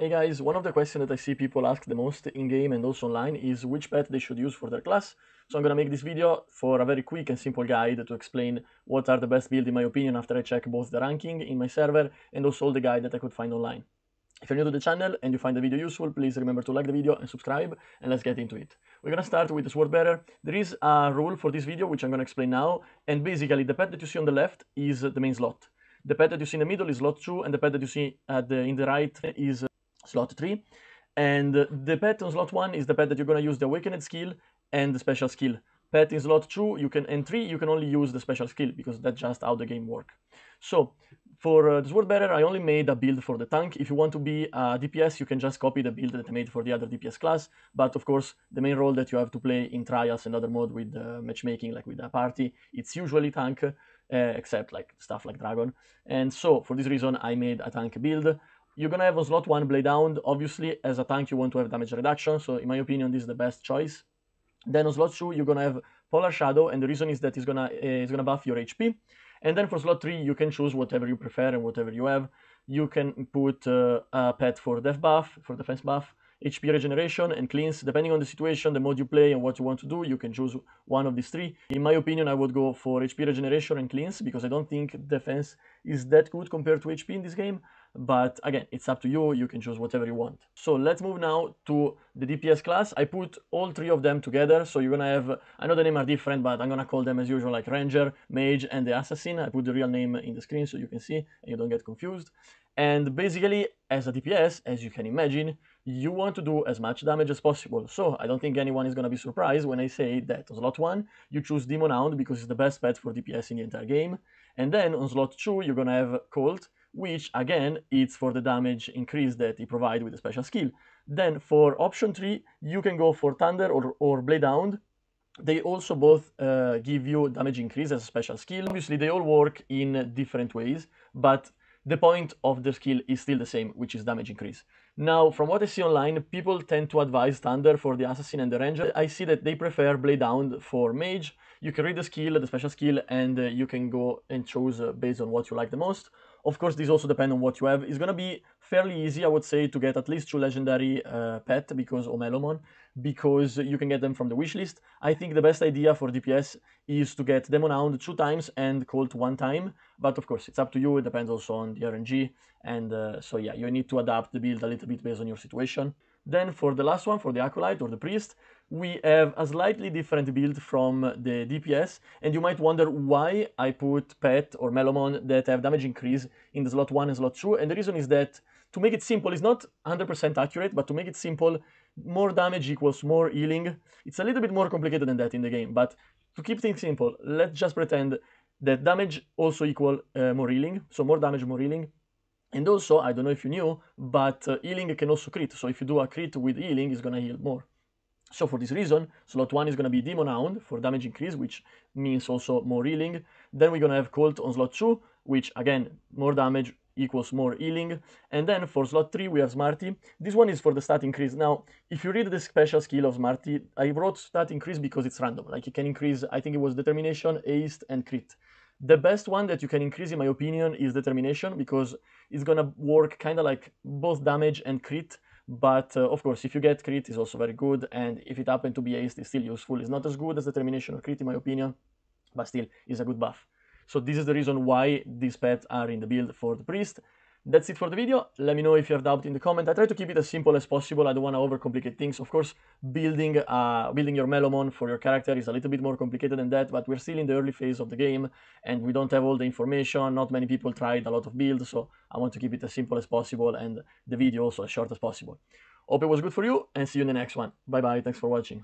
Hey guys, one of the questions that I see people ask the most in-game and also online is which pet they should use for their class. So I'm gonna make this video for a very quick and simple guide to explain what are the best builds in my opinion after I check both the ranking in my server and also all the guide that I could find online. If you're new to the channel and you find the video useful, please remember to like the video and subscribe, and let's get into it. We're gonna start with the sword bearer. There is a rule for this video which I'm gonna explain now, and basically the pet that you see on the left is the main slot. The pet that you see in the middle is slot 2, and the pet that you see in the right is slot 3, and the pet on slot 1 is the pet that you're going to use the awakened skill and the special skill. Pet in slot 2 and 3 you can only use the special skill because that's just how the game works. So for the sword bearer I only made a build for the tank. If you want to be a DPS you can just copy the build that I made for the other DPS class, but of course the main role that you have to play in trials and other mode with matchmaking, like with a party, it's usually tank, except like stuff like dragon. And so for this reason I made a tank build. You're gonna have on slot 1 Blade Hound. Obviously, as a tank, you want to have damage reduction, so in my opinion, this is the best choice. Then on slot 2, you're gonna have Polar Shadow, and the reason is that it's gonna buff your HP. And then for slot 3, you can choose whatever you prefer and whatever you have. You can put a pet for death buff, for defense buff, HP regeneration, and cleanse. Depending on the situation, the mode you play, and what you want to do, you can choose one of these three. In my opinion, I would go for HP regeneration and cleanse, because I don't think defense is that good compared to HP in this game. But again, it's up to you, you can choose whatever you want. So let's move now to the DPS class. I put all three of them together, so you're gonna have, I know the names are different, but I'm gonna call them as usual, like Ranger, Mage, and the Assassin. I put the real name in the screen so you can see and you don't get confused. And basically, as a DPS, as you can imagine, you want to do as much damage as possible. So I don't think anyone is gonna be surprised when I say that on slot 1, you choose Demon Hound because it's the best pet for DPS in the entire game. And then on slot 2, you're gonna have Colt, which again, it's for the damage increase that he provides with the special skill. Then for option 3, you can go for Thunder or Blade Hound. They also both give you damage increase as a special skill. Obviously, they all work in different ways, but the point of the skill is still the same, which is damage increase. Now, from what I see online, people tend to advise Thunder for the Assassin and the Ranger. I see that they prefer Blade Hound for Mage. You can read the skill, the special skill, and you can go and choose based on what you like the most. Of course, this also depends on what you have. It's going to be fairly easy, I would say, to get at least 2 legendary pet or Melomon, because you can get them from the wishlist. I think the best idea for DPS is to get Demon Hound 2 times and Colt 1 time, but of course, it's up to you. It depends also on the RNG, and so yeah, you need to adapt the build a little bit based on your situation. Then for the last one, for the Acolyte or the Priest, we have a slightly different build from the DPS, and you might wonder why I put Pet or Melomon that have damage increase in the slot 1 and slot 2, and the reason is that to make it simple, it's not 100% accurate, but to make it simple, more damage equals more healing. It's a little bit more complicated than that in the game, but to keep things simple, let's just pretend that damage also equal more healing, so more damage, more healing. And also, I don't know if you knew, but healing can also crit, so if you do a crit with healing, it's gonna heal more. So for this reason, slot 1 is going to be Demon Hound for damage increase, which means also more healing. Then we're going to have Colt on slot 2, which again, more damage equals more healing. And then for slot 3, we have Smarty. This one is for the stat increase. Now, if you read the special skill of Smarty, I wrote stat increase because it's random. Like it can increase, I think it was Determination, Haste, and Crit. The best one that you can increase, in my opinion, is Determination, because it's going to work kind of like both damage and crit. But of course, if you get crit, it's also very good, and if it happened to be haste, it's still useful. It's not as good as Determination or crit, in my opinion, but still, it's a good buff. So this is the reason why these pets are in the build for the Priest. That's it for the video. Let me know if you have doubt in the comment. I try to keep it as simple as possible. I don't want to overcomplicate things. Of course, building your Melomon for your character is a little bit more complicated than that, but we're still in the early phase of the game, and we don't have all the information. Not many people tried a lot of builds, so I want to keep it as simple as possible, and the video also as short as possible. Hope it was good for you, and see you in the next one. Bye bye, thanks for watching.